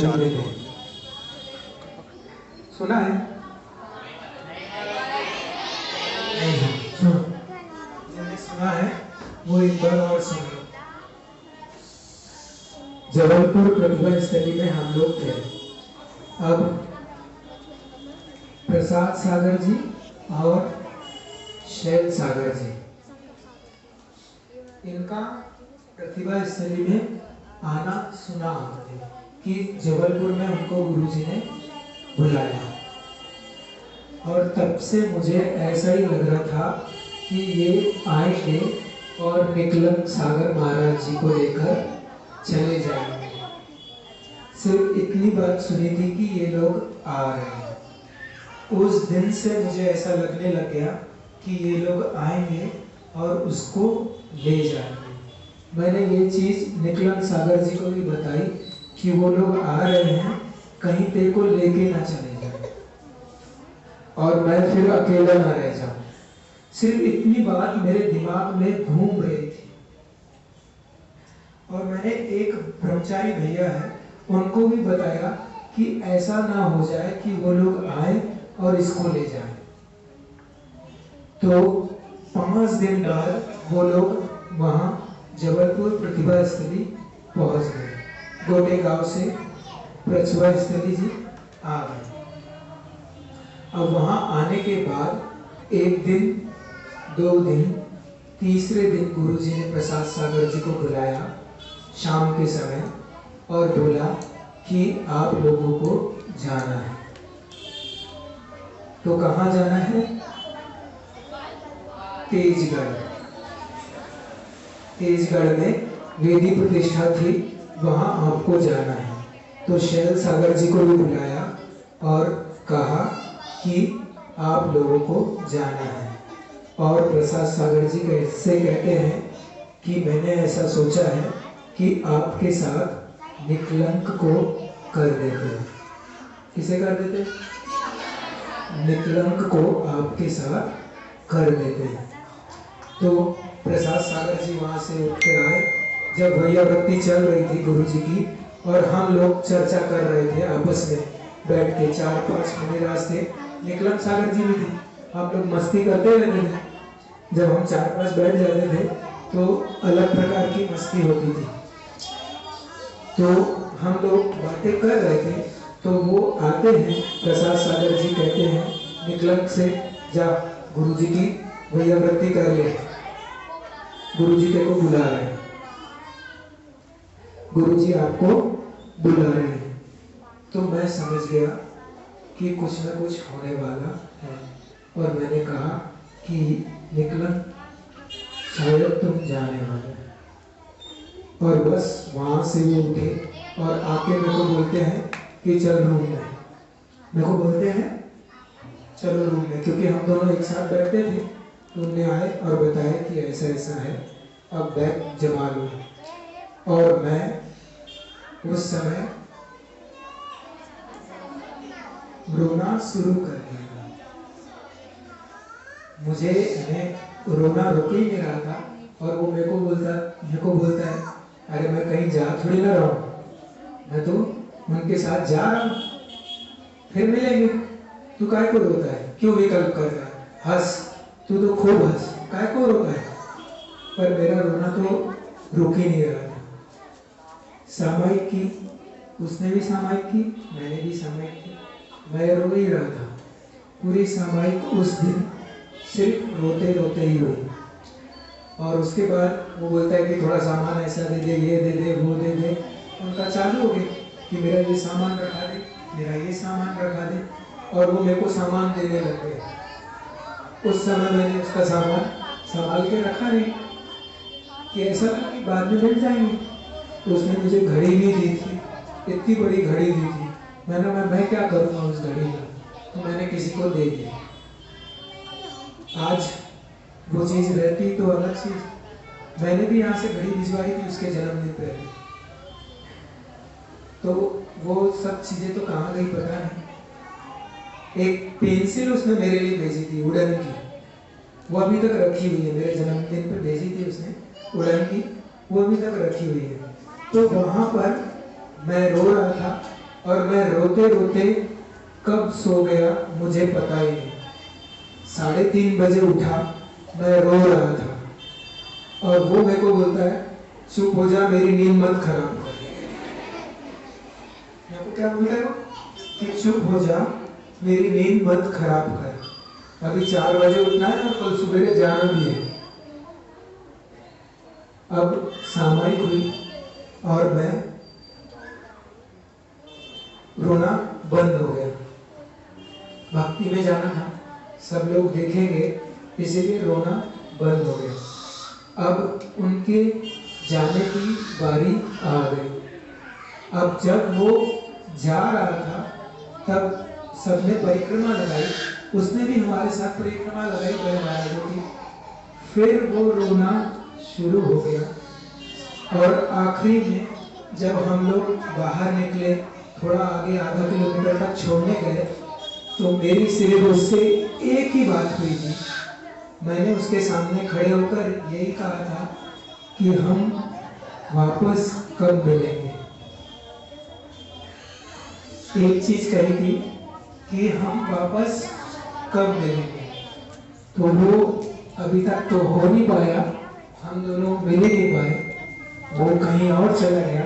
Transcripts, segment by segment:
खरीदे थे। सुना है? नहीं सुनो, जिन्हें सुना है वो एक बार और सुनो। जबलपुर प्रतिभा स्थली में हम लोग थे। अब प्रसाद सागर जी और शैल सागर जी, इनका प्रतिभा स्थली में आना सुना हमने कि जबलपुर में उनको गुरुजी ने बुलाया। और तब से मुझे ऐसा ही लग रहा था कि ये आएंगे और निकलन सागर महाराज जी को लेकर चले जाएंगे। सिर्फ इतनी बात सुनी थी कि ये लोग आ रहे हैं। उस दिन से मुझे ऐसा लगने लग गया कि ये लोग आएंगे और उसको ले जाएंगे। मैंने ये चीज़ निकलन सागर जी को भी बताई कि वो लोग आ रहे हैं, कहीं तेरे को लेके ना चले जाए और मैं फिर अकेला ना रह जाऊं। सिर्फ इतनी बात मेरे दिमाग में घूम रही थी। और मैंने एक ब्रह्मचारी भैया है उनको भी बताया कि ऐसा ना हो जाए कि वो लोग आए और इसको ले जाए। तो 5 दिन बाद वो लोग वहाँ जबलपुर प्रतिभा स्थली पहुँच गए। गोटे गांव से प्रतिभा स्थली जी आ गए। अब वहाँ आने के बाद 1 दिन 2 दिन, तीसरे दिन गुरुजी ने प्रसाद सागर जी को बुलाया शाम के समय और बोला कि आप लोगों को जाना है। तो कहाँ जाना है? तेजगढ़। तेजगढ़ में वेदी प्रतिष्ठा थी, वहाँ आपको जाना है। तो शैल सागर जी को भी बुलाया और कहा कि आप लोगों को जाना है। और प्रसाद सागर जी कैसे कहते हैं कि मैंने ऐसा सोचा है कि आपके साथ निकलंक को कर देते हैं। किसे कर देते? निकलंक को आपके साथ कर देते हैं। तो प्रसाद सागर जी वहाँ से उठ कर आए। जब भैयावृत्ति चल रही थी गुरु जी की और हम लोग चर्चा कर रहे थे आपस में बैठ के, 4-5 मुनिराज थे, निकलंक सागर जी भी थे। हम लोग मस्ती करते रहते थे। जब हम 4-5 बैठ जाते थे तो अलग प्रकार की मस्ती होती थी। तो हम लोग बातें कर रहे थे तो वो आते हैं, प्रसाद सागर जी कहते हैं निकलंक से जा गुरु जी की भैयावृत्ति कर ले, गुरु जी तेरे को बुला रहे हैं, गुरु जी आपको बुला रहे हैं। तो मैं समझ गया कि कुछ न कुछ होने वाला है और मैंने कहा कि निकलन शायद तुम जाने वाले हैं। और बस वहाँ से वो उठे और आके मेरे को बोलते हैं कि चल रूम में। मेरे को बोलते हैं चलो रूम में, क्योंकि हम दोनों एक साथ बैठते थे। तो उन्हें आए और बताया कि ऐसा ऐसा है, अब बैग जमा लो। और मैं उस समय रोना शुरू कर दिया। मुझे रोना रुक ही नहीं रहा था और वो मेरे को बोलता है अरे मैं कहीं जा थोड़ी ना रहा हूँ, मैं तो उनके साथ जा रहा हूँ, फिर मिलेंगे। तू काय को रोता है, क्यों विकल्प कर रहा है, हंस, तू तो खूब हंस, काय को रोता है। पर मेरा रोना तो रुक ही नहीं रहा था। सामायिक की, उसने भी सामायिक की, मैंने भी सामायिक की, मैं रो ही रहा था। पूरी सामायिक उस दिन सिर्फ रोते रोते ही हुई। और उसके बाद वो बोलता है कि थोड़ा सामान ऐसा दे दे, ये दे दे, वो दे दे। उनका चालू हो गया कि मेरा ये सामान रखा दे, मेरा ये सामान रखा दे, और वो मेरे को सामान देने लग गए। उस समय मैंने उसका सामान संभाल के रखा नहीं कि ऐसा था कि बाद में मिल जाएंगे। तो उसने मुझे घड़ी भी दी थी, इतनी बड़ी घड़ी दी थी। मैं क्या करूँगा उस घड़ी का, तो मैंने किसी को दे दिया। आज वो चीज़ रहती तो अलग चीज़। मैंने भी यहाँ से घड़ी भिजवाई थी उसके जन्मदिन पहले। तो वो सब चीज़ें तो कहाँ गई पता नहीं। एक पेंसिल उसने मेरे लिए भेजी थी वुडन की, वो अभी तक रखी हुई है। मेरे जन्मदिन पर भेजी थी उसने वुडन की, वो अभी तक रखी हुई है। तो वहाँ पर मैं रो रहा था और मैं रोते रोते कब सो गया मुझे पता ही नहीं। 3:30 बजे उठा, मैं रो रहा था और वो मेरे को बोलता है चुप हो जा, मेरी नींद मत खराब कर। मेरे को क्या बोलता है वो कि चुप हो जा, मेरी नींद मत खराब कर। अभी 4 बजे उठना है और कल सुबह जाना भी है। अब सामायिक हुई और मैं रोना बंद हो गया। भक्ति में जाना था, सब लोग देखेंगे, इसीलिए रोना बंद हो गया। अब उनके जाने की बारी आ गई। अब जब वो जा रहा था तब सबने परिक्रमा लगाई, उसने भी हमारे साथ परिक्रमा लगाई बड़े महाराजों की। फिर वो रोना शुरू हो गया और आखिरी में जब हम लोग बाहर निकले, थोड़ा आगे आधा किलोमीटर तक छोड़ने गए, तो मेरी सिर्फ उससे एक ही बात हुई थी। मैंने उसके सामने खड़े होकर यही कहा था कि हम वापस कब मिलेंगे। एक चीज कही थी कि हम वापस कब मिलेंगे, तो वो अभी तक तो हो नहीं पाया, हम दोनों मिल ही नहीं पाए। वो कहीं और चला गया,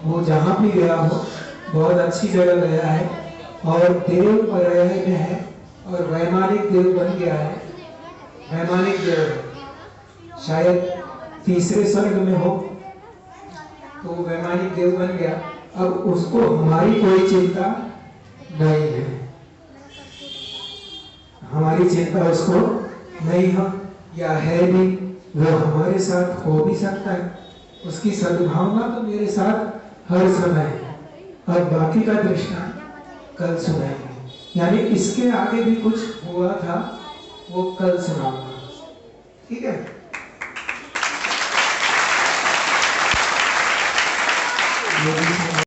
वो जहाँ भी गया हो बहुत अच्छी जगह गया है और देव पर्याय में है और वैमानिक देव बन गया है। वैमानिक देव शायद 3रे स्वर्ग में हो, तो वैमानिक देव बन गया। अब उसको हमारी कोई चिंता नहीं है, हमारी चिंता उसको नहीं है या है भी, वो हमारे साथ हो भी सकता है। उसकी सद्भावना तो मेरे साथ हर समय है। और बाकी का दृष्टांत कल सुनाएंगे, यानी इसके आगे भी कुछ हुआ था वो कल सुनाऊंगा, ठीक है। ये भी